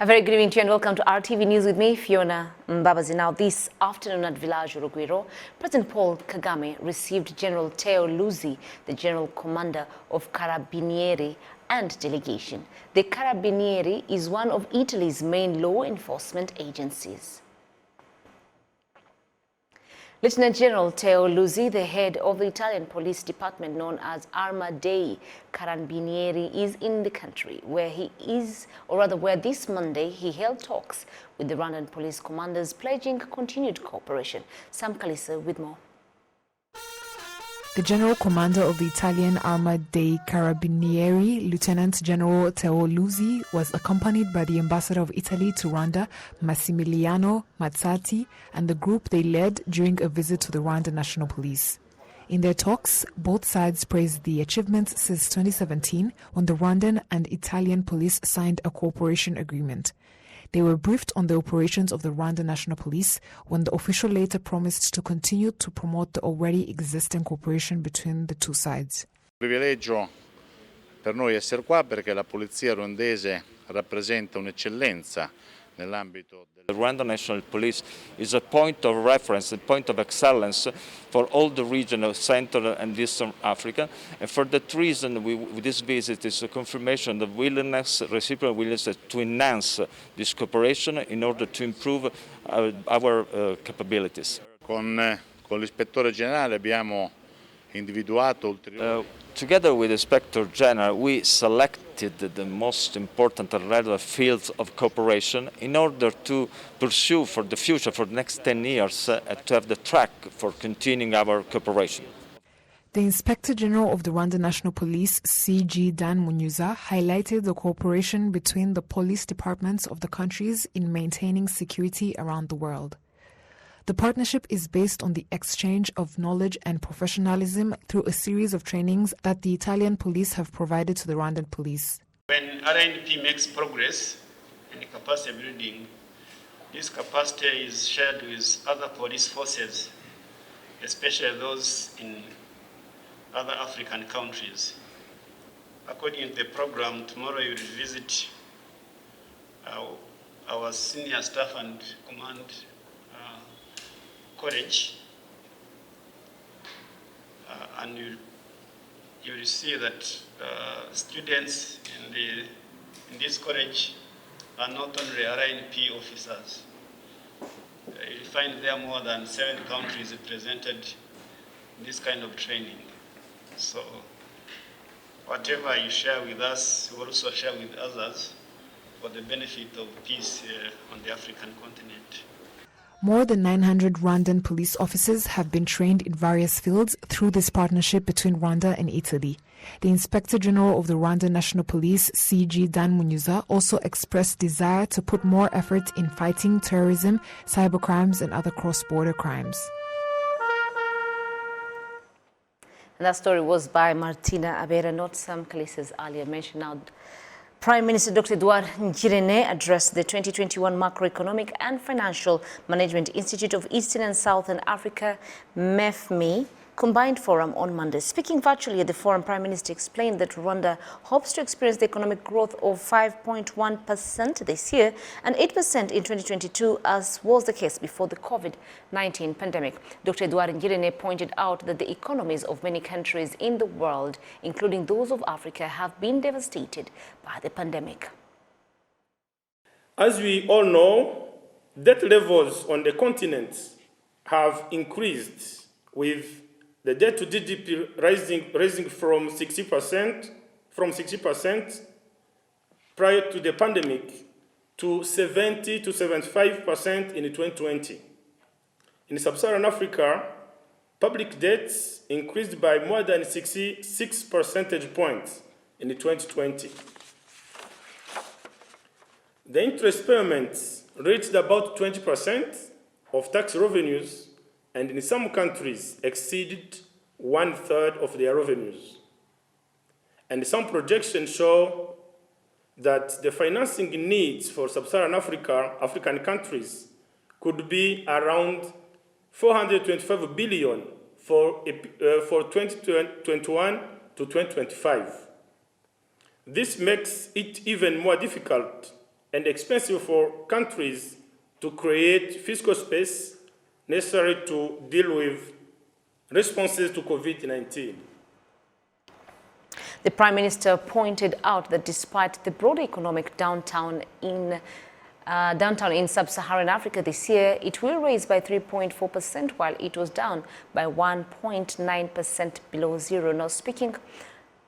A very good evening to you and welcome to RTV News with me, Fiona Mbabazi. Now, this afternoon at Village Urugwiro, President Paul Kagame received General Teo Luzi, the General Commander of Carabinieri, and delegation. The Carabinieri is one of Italy's main law enforcement agencies. Lieutenant General Teo Luzi, the head of the Italian police department known as Arma dei Carabinieri, is in the country where where this Monday he held talks with the Rwandan police commanders pledging continued cooperation. Sam Kalisa with more. The General Commander of the Italian Arma dei Carabinieri, Lieutenant General Teo Luzi, was accompanied by the Ambassador of Italy to Rwanda, Massimiliano Mazzati, and the group they led during a visit to the Rwanda National Police. In their talks, both sides praised the achievements since 2017 when the Rwandan and Italian police signed a cooperation agreement. They were briefed on the operations of the Rwanda National Police when the official later promised to continue to promote the already existing cooperation between the two sides. Privilegio per noi essere qua perché la polizia ruandese rappresenta un'eccellenza nell'ambito The Rwanda National Police is a point of reference, a point of excellence for all the region of Central and Eastern Africa. And for that reason, this visit is a confirmation of willingness, reciprocal willingness to enhance this cooperation in order to improve our capabilities. Con l'Ispettore Generale abbiamo individuato ulteriori. Together with the Inspector General, we selected the most important and relevant fields of cooperation in order to pursue for the future, for the next 10 years, to have the track for continuing our cooperation. The Inspector General of the Rwanda National Police, CG Dan Munyuza, highlighted the cooperation between the police departments of the countries in maintaining security around the world. The partnership is based on the exchange of knowledge and professionalism through a series of trainings that the Italian police have provided to the Rwandan police. When RNP makes progress in capacity building, this capacity is shared with other police forces, especially those in other African countries. According to the program, tomorrow you will visit our senior staff and command college, and you will see that students in this college are not only RNP officers. You'll find there are more than 7 countries represented in this kind of training. So whatever you share with us, you also share with others for the benefit of peace on the African continent. More than 900 Rwandan police officers have been trained in various fields through this partnership between Rwanda and Italy. The Inspector General of the Rwanda National Police, CG Dan Munyuza, also expressed desire to put more effort in fighting terrorism, cybercrimes, and other cross-border crimes. And that story was by Martina Abera, not Sam Kalisa's earlier mentioned. Now, Prime Minister Dr. Edouard Ngirente addressed the 2021 Macroeconomic and Financial Management Institute of Eastern and Southern Africa, MEFME, Combined Forum on Monday. Speaking virtually at the forum, Prime Minister explained that Rwanda hopes to experience the economic growth of 5.1% this year and 8% in 2022, as was the case before the COVID-19 pandemic. Dr. Edouard Ngirente pointed out that the economies of many countries in the world, including those of Africa, have been devastated by the pandemic. As we all know, debt levels on the continent have increased, with the debt to GDP rising from 60% prior to the pandemic to 70 to 75% in 2020. In sub-Saharan Africa, public debts increased by more than 66 percentage points in 2020. The interest payments reached about 20% of tax revenues, and in some countries exceeded 1/3 of their revenues. And some projections show that the financing needs for sub-Saharan African countries could be around 425 billion for 2021 to 2025. This makes it even more difficult and expensive for countries to create fiscal space necessary to deal with responses to COVID-19. The Prime Minister pointed out that despite the broader economic downturn in sub-Saharan Africa this year, it will raise by 3.4%, while it was down by 1.9% below zero. Now, speaking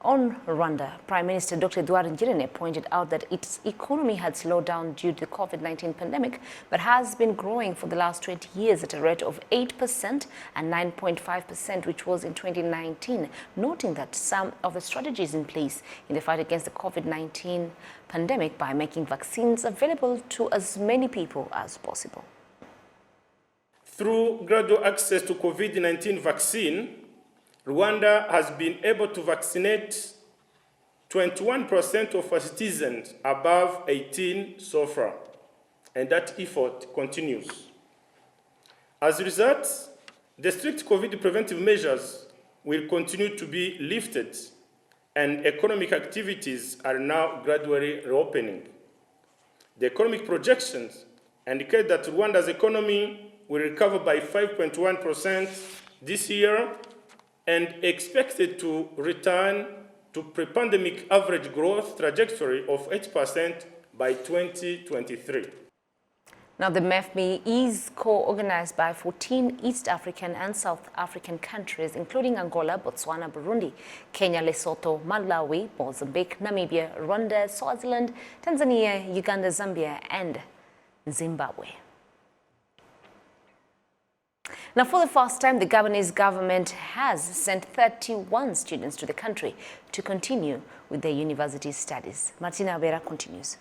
on Rwanda, Prime Minister Dr. Edouard Ngirente pointed out that its economy had slowed down due to the COVID-19 pandemic, but has been growing for the last 20 years at a rate of 8% and 9.5%, which was in 2019, noting that some of the strategies in place in the fight against the COVID-19 pandemic by making vaccines available to as many people as possible. Through gradual access to COVID-19 vaccine, Rwanda has been able to vaccinate 21% of our citizens above 18 so far, and that effort continues. As a result, the strict COVID preventive measures will continue to be lifted, and economic activities are now gradually reopening. The economic projections indicate that Rwanda's economy will recover by 5.1% this year, and expected to return to pre-pandemic average growth trajectory of 8% by 2023. Now, the MEFMI is co-organized by 14 East African and South African countries, including Angola, Botswana, Burundi, Kenya, Lesotho, Malawi, Mozambique, Namibia, Rwanda, Swaziland, Tanzania, Uganda, Zambia, and Zimbabwe. Now, for the first time, the Gabonese government has sent 31 students to the country to continue with their university studies. Martina Abera continues.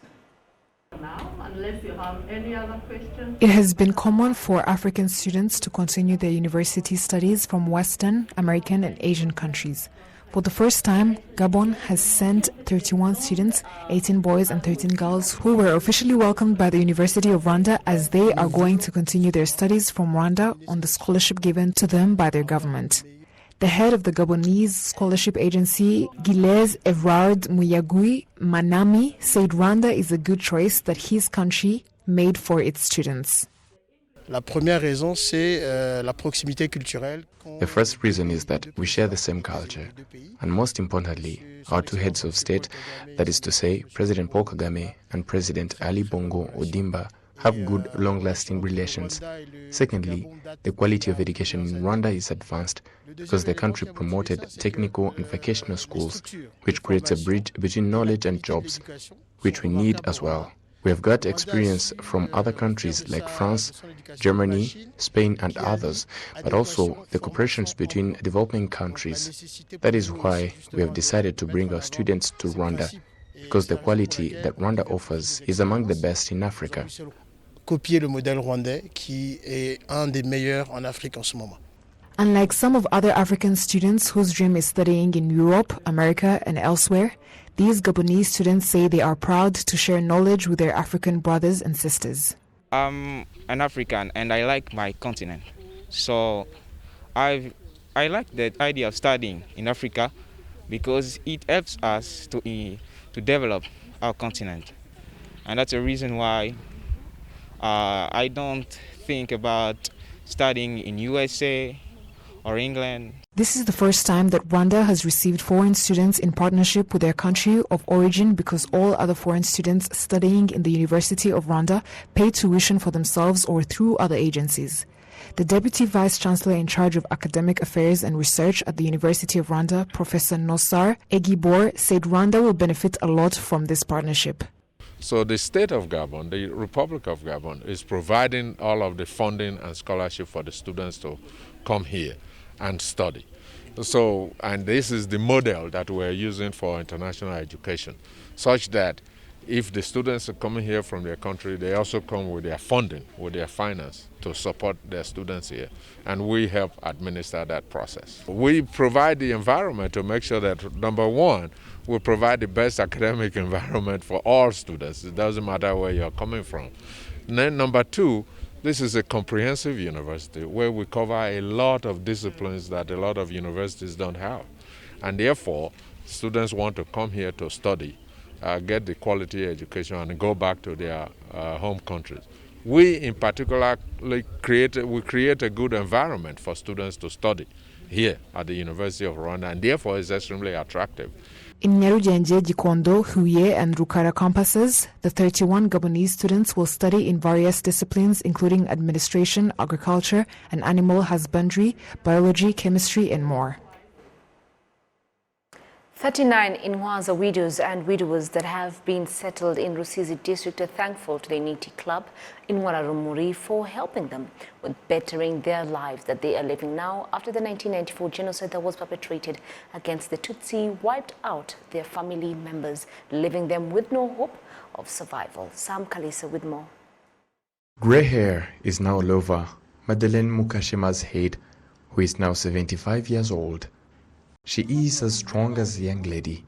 Now, unless you have any other questions. It has been common for African students to continue their university studies from Western, American, and Asian countries. For the first time, Gabon has sent 31 students, 18 boys and 13 girls, who were officially welcomed by the University of Rwanda as they are going to continue their studies from Rwanda on the scholarship given to them by their government. The head of the Gabonese scholarship agency, Gilles Evrard Muyagui Manami, said Rwanda is a good choice that his country made for its students. La première raison, c'est la proximité culturelle. The first reason is that we share the same culture, and most importantly, our two heads of state, that is to say, President Paul Kagame and President Ali Bongo Ondimba, have good, long-lasting relations. Secondly, the quality of education in Rwanda is advanced because the country promoted technical and vocational schools, which creates a bridge between knowledge and jobs, which we need as well. We have got experience from other countries like France, Germany, Spain and others, but also the cooperations between developing countries. That is why we have decided to bring our students to Rwanda, because the quality that Rwanda offers is among the best in Africa. Copier le modèle rwandais qui est un des meilleurs en Afrique en ce moment. Unlike some of other African students whose dream is studying in Europe, America and elsewhere, these Gabonese students say they are proud to share knowledge with their African brothers and sisters. I'm an African and I like my continent. So I like the idea of studying in Africa because it helps us to develop our continent. And that's the reason why I don't think about studying in USA or England. This is the first time that Rwanda has received foreign students in partnership with their country of origin, because all other foreign students studying in the University of Rwanda pay tuition for themselves or through other agencies. The Deputy Vice Chancellor in charge of academic affairs and research at the University of Rwanda, Professor Nosar Egibor, said Rwanda will benefit a lot from this partnership. So the state of Gabon, the Republic of Gabon, is providing all of the funding and scholarship for the students to come here and study. So, and this is the model that we're using for international education, such that if the students are coming here from their country, they also come with their funding, with their finance to support their students here. And we help administer that process. We provide the environment to make sure that, number one, we provide the best academic environment for all students. It doesn't matter where you're coming from. And then number two, this is a comprehensive university where we cover a lot of disciplines that a lot of universities don't have. And therefore, students want to come here to study get the quality education and go back to their home countries. We in particular create a good environment for students to study here at the University of Rwanda, and therefore it's extremely attractive. In Nyarugenge, Gikondo, Huye and Rukara campuses, the 31 Gabonese students will study in various disciplines including administration, agriculture and animal husbandry, biology, chemistry and more. 39 Inwaza widows and widowers that have been settled in Rusizi district are thankful to the Unity Club in Wararumuri for helping them with bettering their lives that they are living now after the 1994 genocide that was perpetrated against the Tutsi wiped out their family members, leaving them with no hope of survival. Sam Kalisa with more. Grey hair is now all over Madeleine Mukashima's head, who is now 75 years old. She is as strong as a young lady.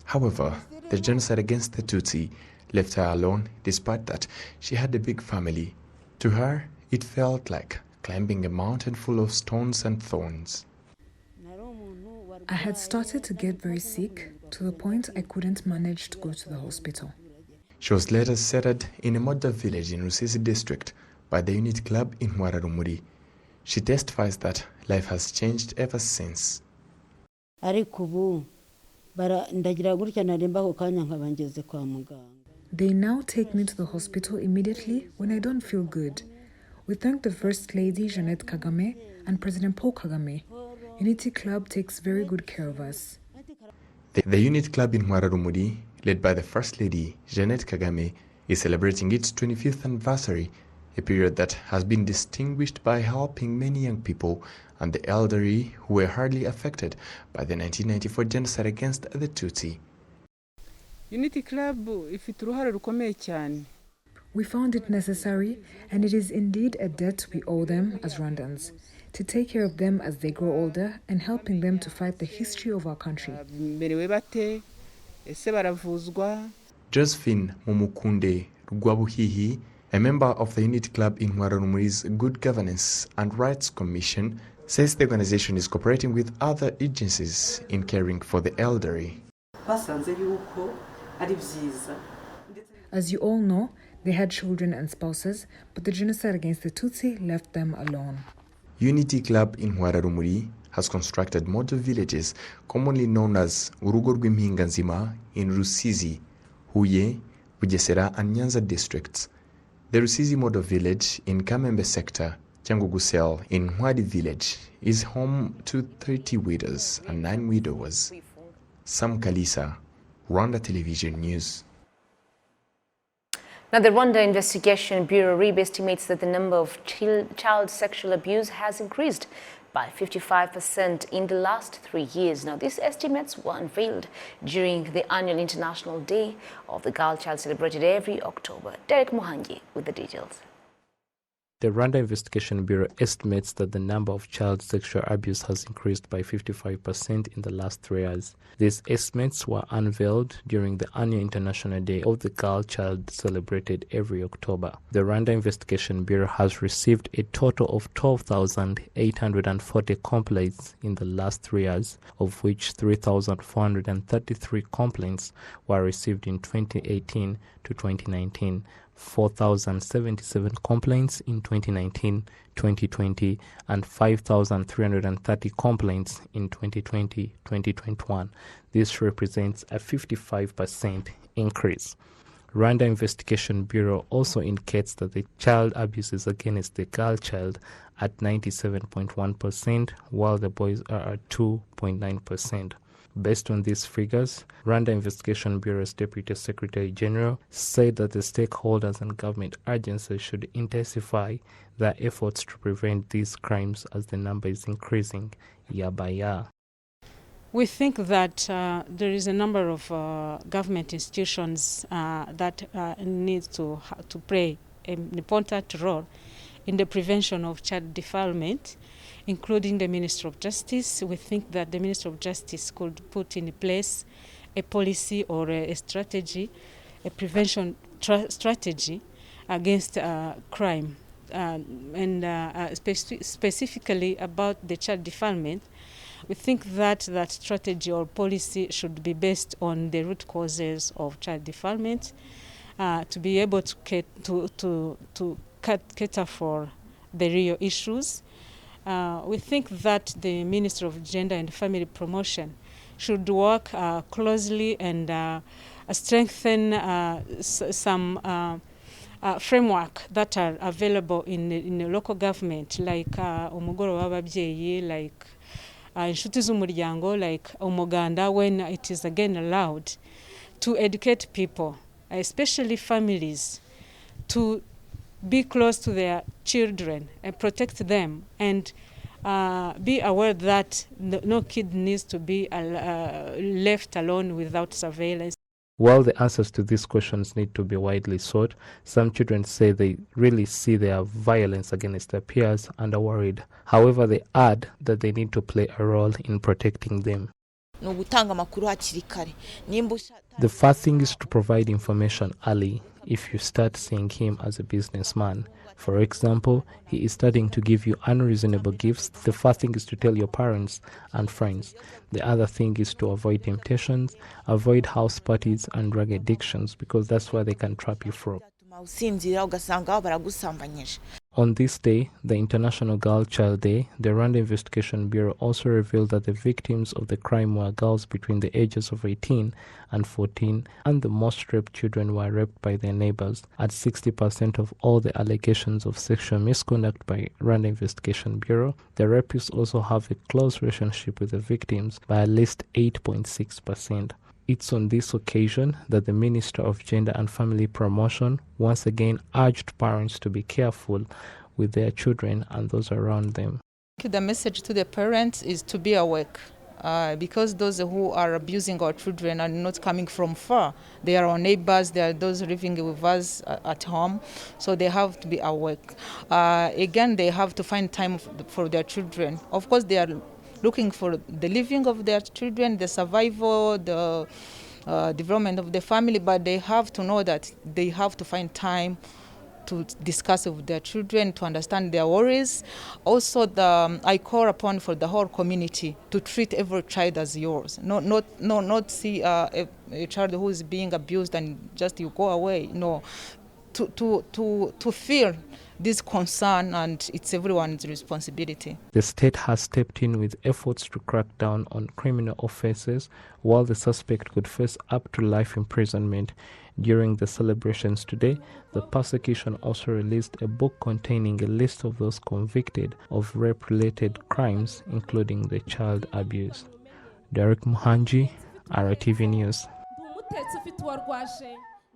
However, the genocide against the Tutsi left her alone. Despite that, she had a big family. To her, it felt like climbing a mountain full of stones and thorns. I had started to get very sick to the point I couldn't manage to go to the hospital. She was later settled in a modern village in Rusizi district by the Unity Club in Wararumuri. She testifies that life has changed ever since. They now take me to the hospital immediately when I don't feel good. We thank the First Lady Jeanette Kagame and President Paul Kagame. Unity Club takes very good care of us. The Unity Club in Wararumuri, led by the First Lady Jeanette Kagame, is celebrating its 25th anniversary, a period that has been distinguished by helping many young people and the elderly who were hardly affected by the 1994 genocide against the Tutsi. Unity Club ifite uruhare rukomeye cyane. We found it necessary, and it is indeed a debt we owe them as Rwandans, to take care of them as they grow older and helping them to fight the history of our country. Josephine Mumukunde Rugwabuhihi, a member of the Unity Club in Wararumuri's Good Governance and Rights Commission, says the organization is cooperating with other agencies in caring for the elderly. As you all know, they had children and spouses, but the genocide against the Tutsi left them alone. Unity Club in Wararumuri has constructed model villages commonly known as Urugo Rw'impinganzima in Rusizi, Huye, Bugesera and Nyanza districts. The Rusizi model village in Kamembe sector, Cyangugusel in Mwadi village, is home to 30 widows and 9 widowers. Sam Kalisa, Rwanda Television News. Now, the Rwanda Investigation Bureau RIB estimates that the number of child sexual abuse has increased by 55% in the last 3 years. Now, these estimates were unveiled during the annual International Day of the Girl Child celebrated every October. Derek Muhangi with the details. The Rwanda Investigation Bureau estimates that the number of child sexual abuse has increased by 55% in the last 3 years. These estimates were unveiled during the annual International Day of the Girl Child celebrated every October. The Rwanda Investigation Bureau has received a total of 12,840 complaints in the last 3 years, of which 3,433 complaints were received in 2018 to 2019. 4,077 complaints in 2019, 2020, and 5,330 complaints in 2020, 2021. This represents a 55% increase. Rwanda Investigation Bureau also indicates that the child abuses against the girl child at 97.1%, while the boys are at 2.9%. Based on these figures, Rwanda Investigation Bureau's Deputy Secretary General said that the stakeholders and government agencies should intensify their efforts to prevent these crimes as the number is increasing year by year. We think that there is a number of government institutions that need to play an important role in the prevention of child defilement, including the Ministry of Justice. We think that the Ministry of Justice could put in place a policy or a strategy, a prevention strategy against crime, and specifically about the child defilement. We think that that strategy or policy should be based on the root causes of child development, to be able to cater for the real issues. We think that the Ministry of Gender and Family Promotion should work closely and strengthen some framework that are available in the local government, like umugoro w'ababyeyi, like inshuti z'umuryango, like umuganda, when it is again allowed, to educate people, especially families, to be close to their children and protect them, and be aware that no kid needs to be left alone without surveillance. While the answers to these questions need to be widely sought, some children say they really see their violence against their peers and are worried. However, they add that they need to play a role in protecting them. The first thing is to provide information early. If you start seeing him as a businessman, for example, he is starting to give you unreasonable gifts, the first thing is to tell your parents and friends. The other thing is to avoid temptations, avoid house parties and drug addictions, because that's where they can trap you from. On this day, the International Girl Child Day, the Rwanda Investigation Bureau also revealed that the victims of the crime were girls between the ages of 18 and 14, and the most raped children were raped by their neighbors. At 60% of all the allegations of sexual misconduct by Rwanda Investigation Bureau, the rapists also have a close relationship with the victims by at least 8.6%. It's on this occasion that the Minister of Gender and Family Promotion once again urged parents to be careful with their children and those around them. The message to the parents is to be awake, because those who are abusing our children are not coming from far. They are our neighbors, they are those living with us at home, so they have to be awake. Again, they have to find time for their children. Of course, they are looking for the living of their children, the survival, the development of the family, but they have to know that they have to find time to discuss with their children, to understand their worries. Also, I call upon for the whole community to treat every child as yours. Not see a child who is being abused and just you go away. No, to feel this concern, and it's everyone's responsibility. The state has stepped in with efforts to crack down on criminal offenses, while the suspect could face up to life imprisonment. During the celebrations today, the prosecution also released a book containing a list of those convicted of rape-related crimes, including the child abuse. Derek Muhanji, RwandaTV News.